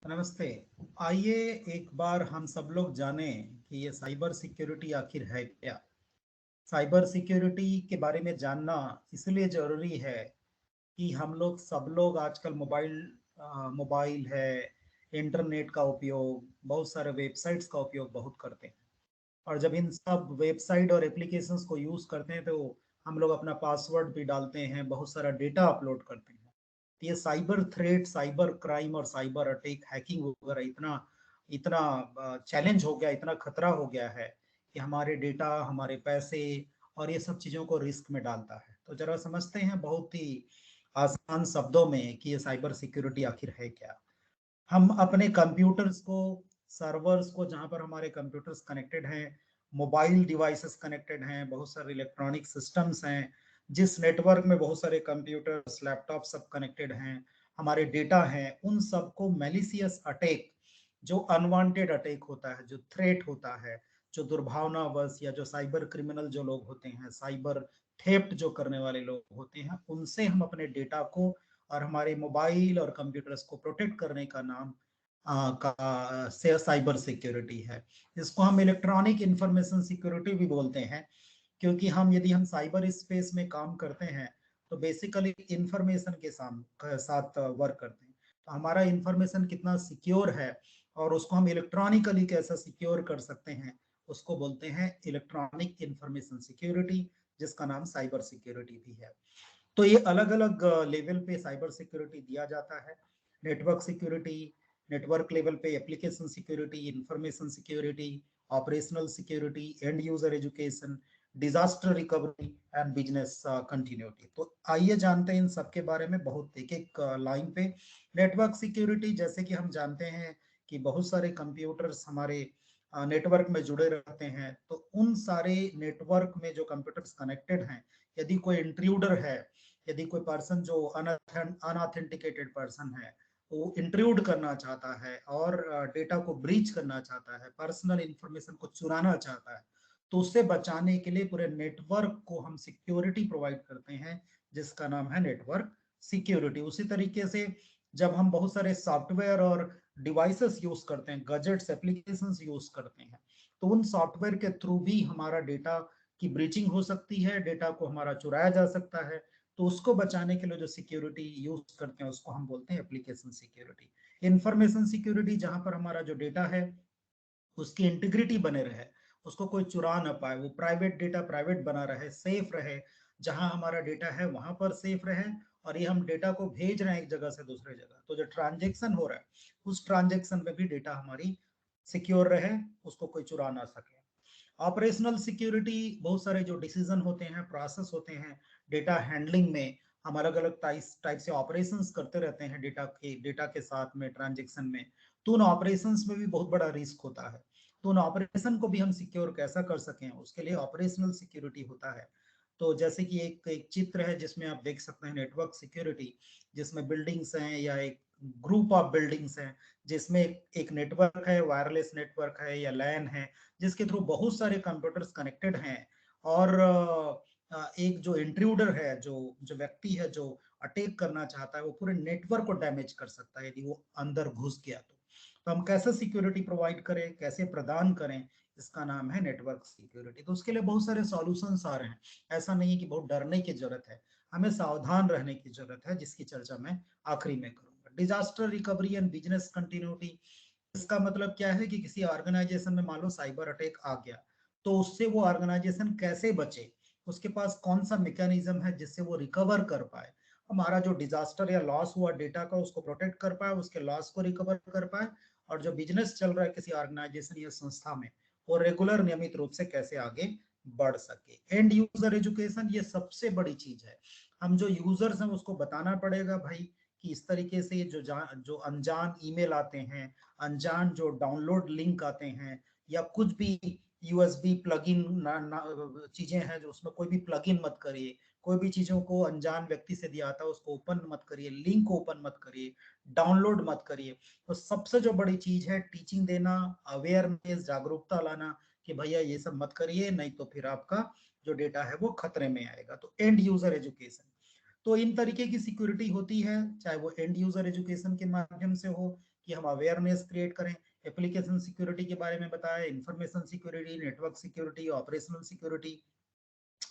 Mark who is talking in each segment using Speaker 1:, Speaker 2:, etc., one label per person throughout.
Speaker 1: नमस्ते। आइए एक बार हम सब लोग जानें कि ये साइबर सिक्योरिटी आखिर है क्या। साइबर सिक्योरिटी के बारे में जानना इसलिए जरूरी है कि हम लोग सब लोग आजकल मोबाइल है, इंटरनेट का उपयोग, बहुत सारे वेबसाइट्स का उपयोग बहुत करते हैं। और जब इन सब वेबसाइट और एप्लीकेशंस को यूज करते हैं तो हम लोग अपना पासवर्ड भी डालते हैं, बहुत सारा डेटा अपलोड करते हैं। तो ये साइबर थ्रेट, साइबर क्राइम और साइबर अटैक, हैकिंग वगैरह इतना इतना चैलेंज हो गया, इतना खतरा हो गया है कि हमारे डेटा, हमारे पैसे और ये सब चीजों को रिस्क में डालता है। तो जरा समझते हैं बहुत ही आसान शब्दों में कि ये साइबर सिक्योरिटी आखिर है क्या। हम अपने कंप्यूटर्स को, सर्वर्स को, जहां पर हमारे कंप्यूटर्स कनेक्टेड हैं, मोबाइल डिवाइसेस कनेक्टेड हैं, बहुत सारे इलेक्ट्रॉनिक सिस्टम्स हैं, जिस नेटवर्क में बहुत सारे कंप्यूटर्स, लैपटॉप सब कनेक्टेड हैं, हमारे डेटा हैं, उन सबको मैलिशियस अटैक, जो अनवांटेड अटैक होता है, जो थ्रेट होता है, जो दुर्भावनावश या जो साइबर क्रिमिनल जो लोग होते हैं, साइबर थेफ्ट जो करने वाले लोग होते हैं, उनसे हम अपने डेटा को और हमारे मोबाइल और कंप्यूटर्स को प्रोटेक्ट करने का नाम का से साइबर सिक्योरिटी है। इसको हम इलेक्ट्रॉनिक इंफॉर्मेशन सिक्योरिटी भी बोलते हैं, क्योंकि यदि हम साइबर स्पेस में काम करते हैं तो बेसिकली इंफॉर्मेशन के साथ वर्क करते हैं। तो हमारा इंफॉर्मेशन कितना सिक्योर है और उसको हम इलेक्ट्रॉनिकली कैसे सिक्योर कर सकते हैं, उसको बोलते हैं इलेक्ट्रॉनिक इंफॉर्मेशन सिक्योरिटी, जिसका नाम साइबर सिक्योरिटी भी है। तो ये अलग अलग लेवल पे साइबर सिक्योरिटी दिया जाता है। नेटवर्क सिक्योरिटी, नेटवर्क लेवल पे application security, information security, operational security, and user education, disaster recovery and business continuity. तो आइए जानते हैं इन सब के बारे में बहुत एक एक लाइन पे। नेटवर्क सिक्योरिटी, जैसे कि हम जानते हैं कि बहुत सारे कंप्यूटर्स हमारे नेटवर्क में जुड़े रहते हैं, तो उन सारे नेटवर्क में जो कंप्यूटर्स कनेक्टेड हैं, यदि कोई इंट्रूडर है, यदि कोई पर्सन जो अनऑथेंटिकेटेड पर्सन है, वो इंट्रूड करना चाहता है और डेटा को ब्रीच करना चाहता है, पर्सनल इंफॉर्मेशन को चुराना चाहता है, तो उससे बचाने के लिए पूरे नेटवर्क को हम सिक्योरिटी प्रोवाइड करते हैं, जिसका नाम है नेटवर्क सिक्योरिटी। उसी तरीके से जब हम बहुत सारे सॉफ्टवेयर और डिवाइसेस यूज करते हैं, गजेट्स, एप्लीकेशंस यूज करते हैं, तो उन सॉफ्टवेयर के थ्रू भी हमारा डेटा की ब्रीचिंग हो सकती है, डेटा को हमारा चुराया जा सकता है। तो उसको बचाने के लिए जो सिक्योरिटी यूज करते हैं उसको हम बोलते हैं एप्लीकेशन सिक्योरिटी। इंफॉर्मेशन सिक्योरिटी, जहां पर हमारा जो डेटा है उसकी इंटीग्रिटी बने रहे, उसको कोई चुरा ना पाए, वो प्राइवेट डेटा प्राइवेट बना रहे, सेफ रहे, जहां हमारा डेटा है वहां पर सेफ रहे। और ये हम डेटा को भेज रहे हैं एक जगह से दूसरे जगह, तो जो ट्रांजेक्शन हो रहा है उस ट्रांजेक्शन में भी डेटा हमारी सिक्योर रहे, उसको कोई चुरा ना सके। ऑपरेशनल सिक्योरिटी, बहुत सारे जो डिसीजन होते हैं, प्रोसेस होते हैं डेटा हैंडलिंग में, हम अलग अलग टाइप से ऑपरेशंस करते रहते हैं डेटा के साथ में, ट्रांजेक्शन में। तो उन ऑपरेशंस में भी बहुत बड़ा रिस्क होता है। तो उन ऑपरेशन को भी हम सिक्योर कैसा कर सकें, उसके लिए ऑपरेशनल सिक्योरिटी होता है। तो जैसे कि एक एक चित्र है जिसमें आप देख सकते हैं नेटवर्क सिक्योरिटी, जिसमें बिल्डिंग्स हैं या एक ग्रुप ऑफ बिल्डिंग्स हैं, जिसमें एक नेटवर्क है, वायरलेस नेटवर्क है या लैन है, जिसके थ्रू बहुत सारे कंप्यूटर्स कनेक्टेड हैं। और एक जो इंट्रूडर है, जो जो व्यक्ति है जो अटैक करना चाहता है, वो पूरे नेटवर्क को डैमेज कर सकता है यदि वो अंदर घुस गया तो हम कैसे सिक्योरिटी प्रोवाइड करें, कैसे प्रदान करें, इसका नाम है नेटवर्क सिक्योरिटी। तो उसके लिए बहुत सारे सॉल्यूशंस आ रहे हैं। ऐसा नहीं है कि बहुत डरने की जरूरत है, हमें सावधान रहने की जरूरत है, जिसकी चर्चा मैं आखिरी में करूंगा। Disaster recovery and business continuity, इसका मतलब क्या है कि किसी ऑर्गेनाइजेशन में मान लो साइबर अटैक आ गया, तो उससे वो ऑर्गेनाइजेशन कैसे बचे, उसके पास कौन सा मैकेनिज्म है जिससे वो रिकवर कर पाए, हमारा जो डिजास्टर या लॉस हुआ डेटा का उसको प्रोटेक्ट कर पाए, उसके लॉस को रिकवर कर पाए, और जो बिजनेस चल रहा है किसी ऑर्गेनाइजेशन या संस्था में, वो रेगुलर नियमित रूप से कैसे आगे बढ़ सके। एंड यूजर एजुकेशन, ये सबसे बड़ी चीज है। हम जो यूजर्स हैं उसको बताना पड़ेगा भाई कि इस तरीके से जो अनजान ईमेल आते हैं, अनजान जो डाउनलोड लिंक आते हैं, या कुछ भी यूएसबी प्लगइन चीजें हैं, जो उसमें कोई भी प्लगइन मत करिए, कोई भी चीजों को अनजान व्यक्ति से दिया था उसको ओपन मत करिए, लिंक ओपन मत करिए, डाउनलोड मत करिए। तो सबसे जो बड़ी चीज है टीचिंग देना, अवेयरनेस, जागरूकता लाना कि भैया ये सब मत करिए, नहीं तो फिर आपका जो डेटा है वो खतरे में आएगा। तो एंड यूजर एजुकेशन, तो इन तरीके की सिक्योरिटी होती है, चाहे वो एंड यूजर एजुकेशन के माध्यम से हो कि हम अवेयरनेस क्रिएट करें। एप्लीकेशन सिक्योरिटी के बारे में बताया, information security, network security, operational security,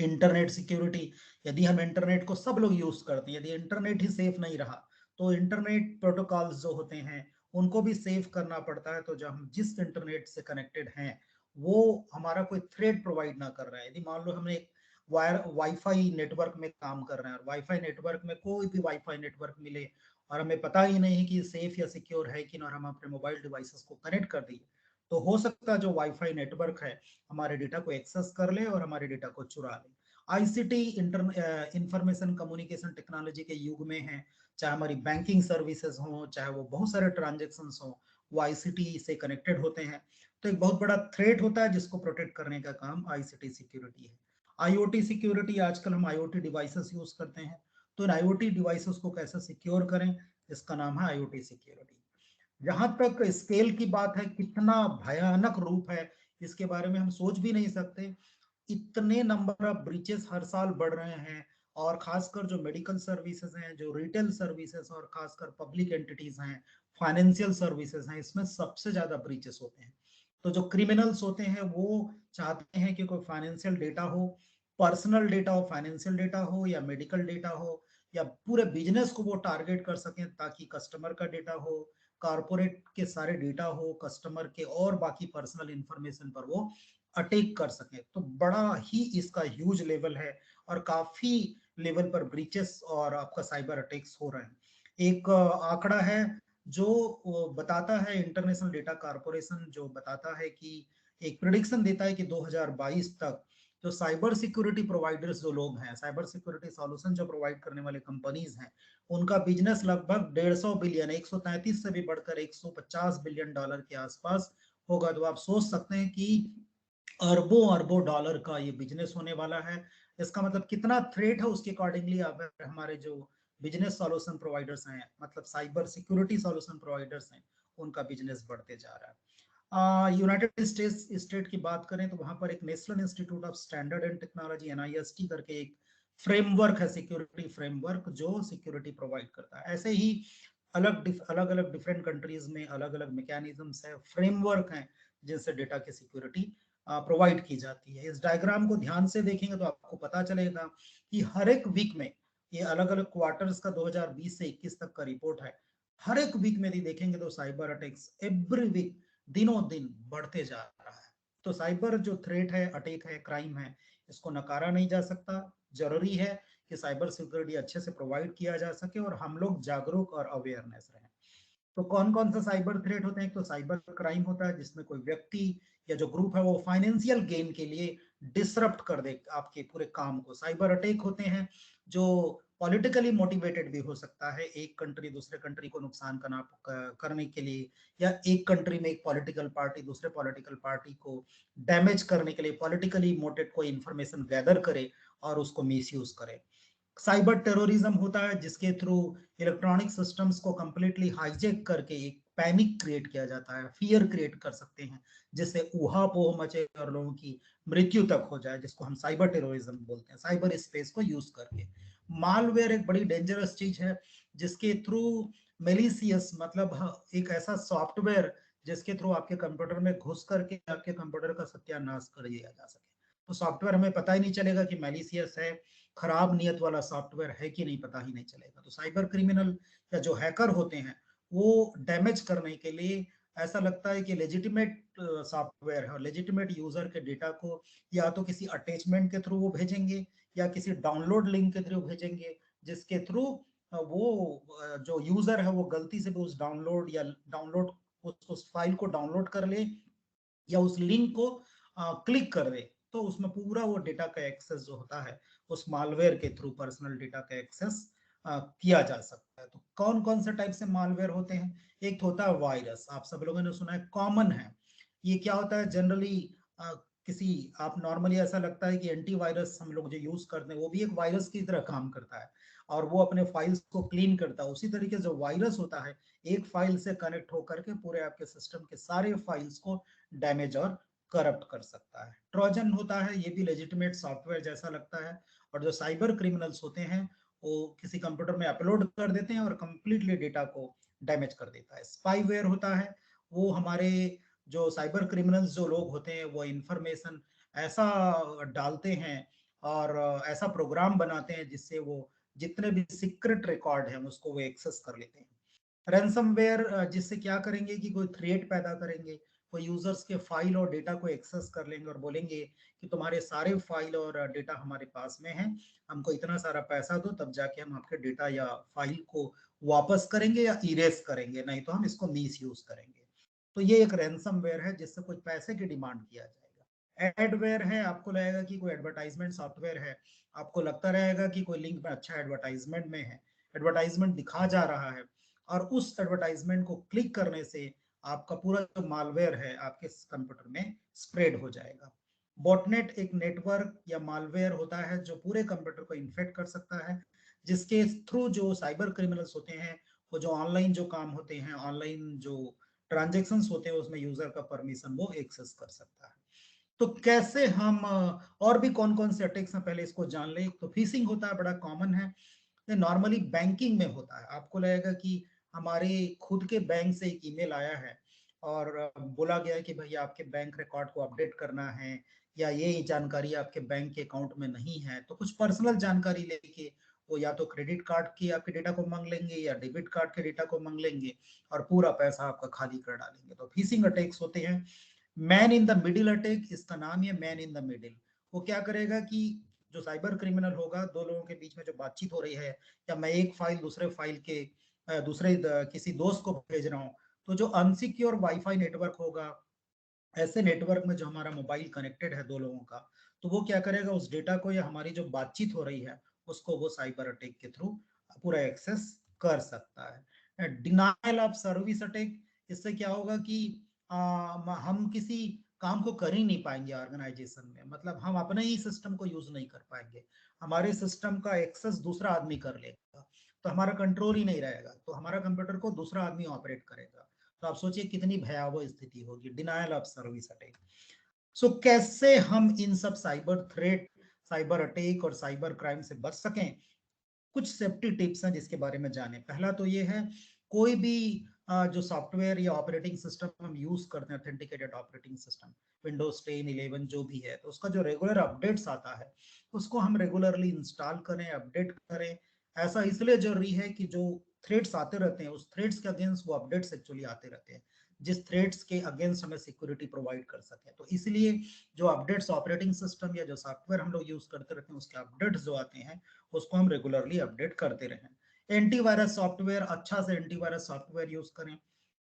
Speaker 1: internet security. यदि हम इंटरनेट को सब लोग यूज करते हैं, यदि इंटरनेट ही सेफ नहीं रहा तो इंटरनेट प्रोटोकॉल्स जो होते हैं उनको भी सेव करना पड़ता है। तो जब हम जिस इंटरनेट से कनेक्टेड हैं वो हमारा कोई थ्रेड प्रोवाइड ना कर रहा है। यदि मान लो हमने एक वाईफाई नेटवर्क में काम कर रहे हैं और वाईफाई नेटवर्क में कोई भी वाईफाई नेटवर्क मिले और हमें पता ही नहीं कि सेफ या सिक्योर है कि ना, और हम अपने मोबाइल डिवाइसेस को कनेक्ट कर दिए, तो हो सकता है जो वाईफाई नेटवर्क है हमारे डेटा को एक्सेस कर ले और हमारे डेटा को चुरा ले। आईसीटी इंफॉर्मेशन कम्युनिकेशन टेक्नोलॉजी के युग में है, चाहे हमारी बैंकिंग सर्विसेज हो, चाहे वो बहुत सारे ट्रांजेक्शन हो, वो आईसीटी से कनेक्टेड होते हैं। तो एक बहुत बड़ा थ्रेट होता है जिसको प्रोटेक्ट करने का काम आईसीटी सिक्योरिटी है। आईओटी सिक्योरिटी, आजकल हम आईओटी डिवाइसेस यूज करते हैं, तो इन आईओटी डिवाइसेस को कैसे सिक्योर करें, इसका नाम है आईओटी सिक्योरिटी। जहां तक स्केल की बात है, कितना भयानक रूप है इसके बारे में हम सोच भी नहीं सकते। इतने नंबर ऑफ ब्रीचेस हर साल बढ़ रहे हैं, और खासकर जो मेडिकल सर्विसेज हैं, जो रिटेल सर्विसेज और खासकर पब्लिक एंटिटीज हैं, फाइनेंशियल सर्विसेज हैं, इसमें सबसे ज्यादा ब्रीचेस होते हैं। तो जो क्रिमिनल्स होते हैं वो चाहते हैं कि कोई फाइनेंशियल डेटा हो, पर्सनल डेटा हो, फाइनेंशियल डेटा हो या मेडिकल डेटा हो, या पूरे बिजनेस को वो टारगेट कर सकें, ताकि कस्टमर का डेटा हो, कारपोरेट के सारे डेटा हो, कस्टमर के और बाकी पर्सनल इंफॉर्मेशन पर वो अटैक कर सके। तो बड़ा ही इसका ह्यूज लेवल है और काफी लेवल पर ब्रीचेस और आपका साइबर अटैक्स हो रहे हैं। एक आंकड़ा है जो बताता है, इंटरनेशनल डेटा कॉरपोरेशन जो बताता है कि एक प्रिडिक्शन देता है कि 2022 तक जो साइबर सिक्योरिटी प्रोवाइडर्स जो लोग हैं, साइबर सिक्योरिटी सॉल्यूशन जो प्रोवाइड करने वाले कंपनीज हैं, उनका बिजनेस लगभग 150 बिलियन, 133 से भी बढ़कर 150 बिलियन डॉलर के आसपास होगा। तो आप सोच सकते हैं कि अरबों अरबों डॉलर का ये बिजनेस होने वाला है। इसका मतलब कितना थ्रेट है, उसके अकॉर्डिंगली अगर हमारे जो बिजनेस सॉल्यूशन प्रोवाइडर्स हैं, मतलब साइबर सिक्योरिटी सॉल्यूशन प्रोवाइडर्स हैं, उनका बिजनेस बढ़ते जा रहा है। यूनाइटेड स्टेट की बात करें तो वहां पर एक national institute of standard and technology NIST करके एक फ्रेमवर्क है, सिक्योरिटी फ्रेमवर्क, जो सिक्योरिटी प्रोवाइड करता है। ऐसे ही अलग अलग डिफरेंट कंट्रीज में अलग अलग मैकेनिज्म्स है, फ्रेमवर्क हैं, जिनसे डेटा की सिक्योरिटी प्रोवाइड की जाती है। इस डायग्राम को ध्यान से देखेंगे तो आपको पता चलेगा कि हर एक वीक में, ये अलग अलग क्वार्टर्स का 2020 से 21 तक का रिपोर्ट है, हर एक वीक में यदि देखेंगे तो साइबर अटैक्स एवरी वीक दिनों दिन बढ़ते जा रहा है। तो साइबर जो थ्रेट है, अटैक है, क्राइम है, इसको नकारा नहीं जा सकता। जरूरी है कि साइबर सिक्योरिटी अच्छे से प्रोवाइड किया जा सके और हम लोग जागरूक और अवेयरनेस रहें। तो कौन कौन सा साइबर थ्रेट होते हैं? तो साइबर क्राइम होता है जिसमें कोई व्यक्ति या जो ग्रुप है वो फाइनेंशियल गेन के लिए डिसरप्ट कर दे आपके पूरे काम को। साइबर अटैक होते हैं जो पॉलिटिकली मोटिवेटेड भी हो सकता है, एक कंट्री दूसरे कंट्री को नुकसान करने के लिए, या एक कंट्री में एक पॉलिटिकल पार्टी दूसरे पॉलिटिकल पार्टी को डैमेज करने के लिए पॉलिटिकली मोटिवेटेड कोई इंफॉर्मेशन गैदर करे और उसको मिसयूज करे। साइबर टेररिज्म होता है जिसके थ्रू इलेक्ट्रॉनिक सिस्टम्स को कंप्लीटली हाईजेक करके एक पैनिक क्रिएट किया जाता है, फियर क्रिएट कर सकते हैं, जिससे ऊहापोह मचे और लोगों की मृत्यु तक हो जाए, जिसको हम साइबर टेररिज्म बोलते हैं, साइबर स्पेस को यूज करके। मालवेयर एक बड़ी डेंजरस चीज है जिसके थ्रू मेलिसियस, मतलब एक ऐसा सॉफ्टवेयर जिसके थ्रू आपके कंप्यूटर में घुस करके आपके कंप्यूटर का सत्यानाश कर दिया जा सके। तो सॉफ्टवेयर हमें पता ही नहीं चलेगा कि मेलिसियस है, खराब नियत वाला सॉफ्टवेयर है कि नहीं, पता ही नहीं चलेगा। तो साइबर क्रिमिनल या जो हैकर होते हैं वो डैमेज करने के लिए, ऐसा लगता है कि लेजिटिमेट सॉफ्टवेयर है और लेजिटिमेट यूजर के डेटा को या तो किसी अटैचमेंट के थ्रू वो भेजेंगे या किसी डाउनलोड लिंक के थ्रू भेजेंगे, जिसके थ्रू वो जो यूजर है वो गलती से भी उस डाउनलोड उस फाइल को डाउनलोड कर ले या उस लिंक को क्लिक कर दे, तो उसमें पूरा वो डेटा का एक्सेस जो होता है उस मालवेयर के थ्रू पर्सनल डेटा का एक्सेस किया जा सकता है। तो कौन कौन से टाइप से मालवेयर होते हैं? एक तो होता है वायरस, आप सब लोगों ने सुना है, कॉमन है। ये क्या होता है जनरली, किसी आप नॉर्मली ऐसा लगता है कि एंटीवायरस हम लोग जो यूज करते हैं वो भी एक वायरस की तरह काम करता है और वो अपने फाइल्स को क्लीन करता है। उसी तरीके से जो वायरस होता है एक फाइल से कनेक्ट होकर के पूरे आपके सिस्टम के सारे फाइल्स को डैमेज और करप्ट कर सकता है। ट्रोजन होता है, ये भी लेजिटिमेट सॉफ्टवेयर जैसा लगता है, और जो साइबर क्रिमिनल्स होते हैं वो किसी कंप्यूटर में अपलोड कर देते हैं और कंप्लीटली डेटा को डैमेज कर देता है। स्पाईवेयर होता है वो हमारे जो साइबर क्रिमिनल्स जो लोग होते हैं वो इंफॉर्मेशन ऐसा डालते हैं और ऐसा प्रोग्राम बनाते हैं जिससे वो जितने भी सीक्रेट रिकॉर्ड हैं उसको वो एक्सेस कर लेते हैं। रैंसमवेयर जिससे क्या करेंगे कि कोई थ्रेट पैदा करेंगे, कोई यूजर्स के फाइल और डेटा को एक्सेस कर लेंगे और बोलेंगे कि तुम्हारे सारे फाइल और डेटा हमारे पास में है, हमको इतना सारा पैसा दो तब जाके हम आपके डेटा या फाइल को वापस करेंगे या इरेज करेंगे, नहीं तो हम इसको मिस यूज करेंगे। तो ये एक रैंसमवेयर है जिससे कुछ पैसे की डिमांड किया जाएगा। एडवेयर है, आपको लगेगा कि कोई एडवर्टाइजमेंट सॉफ्टवेयर है, आपको लगता रहेगा कि कोई लिंक में अच्छा एडवर्टाइजमेंट में है, एडवर्टाइजमेंट दिखा जा रहा है और उस एडवर्टाइजमेंट को क्लिक करने से आपका पूरा जो मालवेयर है आपके कंप्यूटर में स्प्रेड हो जाएगा। बॉटनेट एक नेटवर्क या मालवेयर होता है जो पूरे कंप्यूटर को इन्फेक्ट कर सकता है, जिसके थ्रू जो साइबर क्रिमिनल्स होते हैं वो जो ऑनलाइन जो काम होते हैं, ऑनलाइन जो ट्रांजेक्शन्स होते हैं उसमें यूजर का परमिशन वो एक्सेस कर सकता है। तो कैसे हम और भी कौन कौन से अटैक्स हैं पहले इसको जान ले। तो फिशिंग होता है, बड़ा कॉमन है, नॉर्मली बैंकिंग में होता है। आपको लगेगा कि हमारे खुद के बैंक से एक ईमेल आया है और बोला गया है कि भैया आपके बैंक रिकॉर्ड को अपडेट करना है या ये जानकारी आपके बैंक के अकाउंट में नहीं है, तो कुछ पर्सनल जानकारी लेके वो या तो क्रेडिट कार्ड की आपके डेटा को मांग लेंगे या डेबिट कार्ड के डेटा को मांग लेंगे और पूरा पैसा आपका खाली कर डालेंगे। तो फिशिंग अटैक्स होते हैं। Man in the middle attack, इसका नाम है मैन इन द मिडिल। वो क्या करेगा कि जो साइबर क्रिमिनल होगा, दो लोगों के बीच में जो बातचीत हो रही है या मैं एक फाइल दूसरे फाइल के किसी दोस्त को भेज रहा हूँ, तो जो अनसिक्योर वाईफाई नेटवर्क होगा, ऐसे नेटवर्क में जो हमारा मोबाइल कनेक्टेड है दो लोगों का, तो वो क्या करेगा उस डेटा को या हमारी जो बातचीत हो रही है उसको वो साइबर अटैक के थ्रू पूरा एक्सेस कर सकता है। डिनायल ऑफ सर्विस अटैक, इससे क्या होगा कि हम किसी काम को कर ही नहीं पाएंगे ऑर्गेनाइजेशन में, मतलब हम अपने ही सिस्टम को यूज नहीं कर पाएंगे, हमारे सिस्टम का एक्सेस दूसरा आदमी कर लेगा, तो हमारा कंट्रोल ही नहीं रहेगा, तो हमारा कंप्यूटर को दूसरा आदमी ऑपरेट करेगा। तो आप सोचिए कितनी भयावह स्थिति होगी, डिनायल ऑफ सर्विस अटैक। सो कैसे हम इन सब साइबर थ्रेट, साइबर अटैक और साइबर क्राइम से बच सकें, कुछ सेफ्टी टिप्स हैं जिसके बारे में जाने। पहला तो ये है, कोई भी जो सॉफ्टवेयर या ऑपरेटिंग सिस्टम हम यूज करते हैं, ऑथेंटिकेटेड ऑपरेटिंग सिस्टम, विंडोज 10 11 जो भी है, तो उसका जो रेगुलर अपडेट्स आता है उसको हम रेगुलरली इंस्टॉल करें, अपडेट करें। ऐसा इसलिए जरूरी है कि जो थ्रेड्स आते रहते हैं उस थ्रेड्स के अगेंस्ट वो अपडेट्स एक्चुअली आते रहते हैं, जिस थ्रेड्स के अगेंस्ट हमें सिक्योरिटी प्रोवाइड कर सके। तो इसलिए जो अपडेट्स ऑपरेटिंग सिस्टम या जो सॉफ्टवेयर हम लोग यूज करते रहते हैं उसके अपडेट्स जो आते हैं उसको हम रेगुलरली अपडेट करते रहें। एंटीवायरस सॉफ्टवेयर, अच्छा से एंटीवायरस सॉफ्टवेयर यूज करें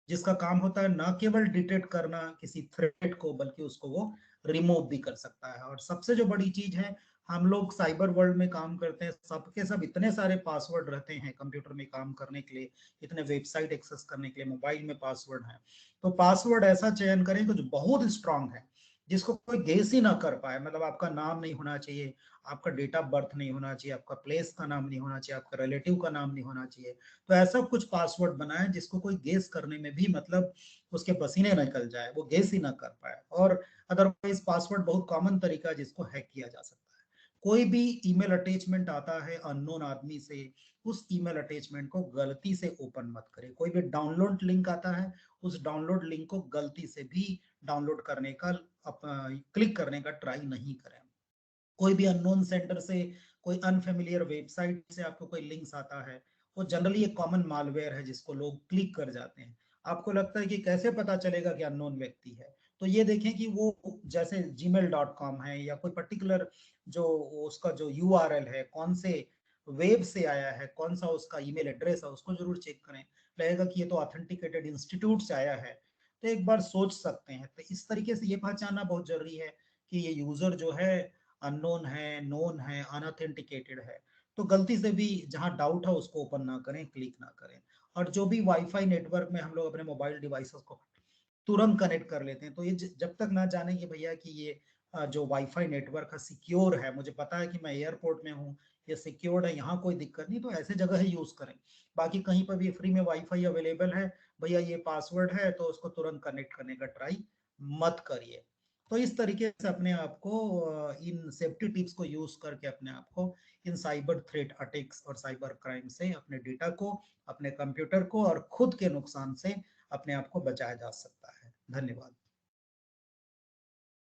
Speaker 1: जिसका काम होता है न केवल डिटेक्ट करना किसी थ्रेट को बल्कि उसको वो रिमूव भी कर सकता है। और सबसे जो बड़ी चीज है, हम लोग साइबर वर्ल्ड में काम करते हैं, सबके सब इतने सारे पासवर्ड रहते हैं कंप्यूटर में काम करने के लिए, इतने वेबसाइट एक्सेस करने के लिए मोबाइल में पासवर्ड है, तो पासवर्ड ऐसा चयन करें जो बहुत स्ट्रांग है, जिसको कोई गेस ही ना कर पाए। मतलब आपका नाम नहीं होना चाहिए, आपका डेट ऑफ बर्थ नहीं होना चाहिए, आपका प्लेस का नाम नहीं होना चाहिए, आपका रिलेटिव का नाम नहीं होना चाहिए। तो ऐसा कुछ पासवर्ड बनाए जिसको कोई गेस करने में भी मतलब उसके पसीने निकल जाए, वो गेस ही ना कर पाए। और अदरवाइज पासवर्ड बहुत कॉमन तरीका है जिसको हैक किया जा सकता है। कोई भी ईमेल अटैचमेंट आता है अननोन आदमी से, उस ईमेल अटैचमेंट को गलती से ओपन मत करें। कोई भी डाउनलोड लिंक आता है, उस डाउनलोड लिंक को गलती से भी डाउनलोड करने का, क्लिक करने का ट्राई नहीं करें। कोई भी अननोन सेंटर से, कोई अनफेमिलियर वेबसाइट से आपको कोई लिंक्स आता है, वो जनरली एक कॉमन मालवेयर है जिसको लोग क्लिक कर जाते हैं। आपको लगता है कि कैसे पता चलेगा कि अननोन व्यक्ति है, तो ये देखें कि वो जैसे gmail.com है या कोई पर्टिकुलर जो उसका जो URL है, कौन से वेब से आया है, कौन सा उसका ईमेल एड्रेस है, उसको जरूर चेक करें। लगेगा कि ये तो ऑथेंटिकेटेड इंस्टीट्यूट से आया है, तो एक बार सोच सकते हैं। तो इस तरीके से ये पहचानना बहुत जरूरी है कि ये यूजर जो है अननोन है, नोन है, अनऑथेंटिकेटेड है। तो गलती से भी जहां डाउट है उसको ओपन ना करें, क्लिक ना करें। और जो भी वाईफाई नेटवर्क में हम लोग अपने मोबाइल डिवाइसेस को तुरंत कनेक्ट कर लेते हैं, तो ये जब तक ना जाने कि भैया कि ये जो वाईफाई नेटवर्क है सिक्योर है, मुझे पता है कि मैं एयरपोर्ट में हूँ, ये सिक्योर्ड है, यहाँ कोई दिक्कत नहीं, तो ऐसे जगह ही यूज करें। बाकी कहीं पर भी फ्री में वाईफाई अवेलेबल है, भैया ये पासवर्ड है, तो उसको तुरंत कनेक्ट करने का ट्राई मत करिए। तो इस तरीके से अपने आप को इन सेफ्टी टिप्स को यूज करके अपने आप को इन साइबर थ्रेट अटैक्स और साइबर क्राइम से अपने डेटा को, अपने कंप्यूटर को और खुद के नुकसान से अपने आप को बचाया जा सकता है। धन्यवाद।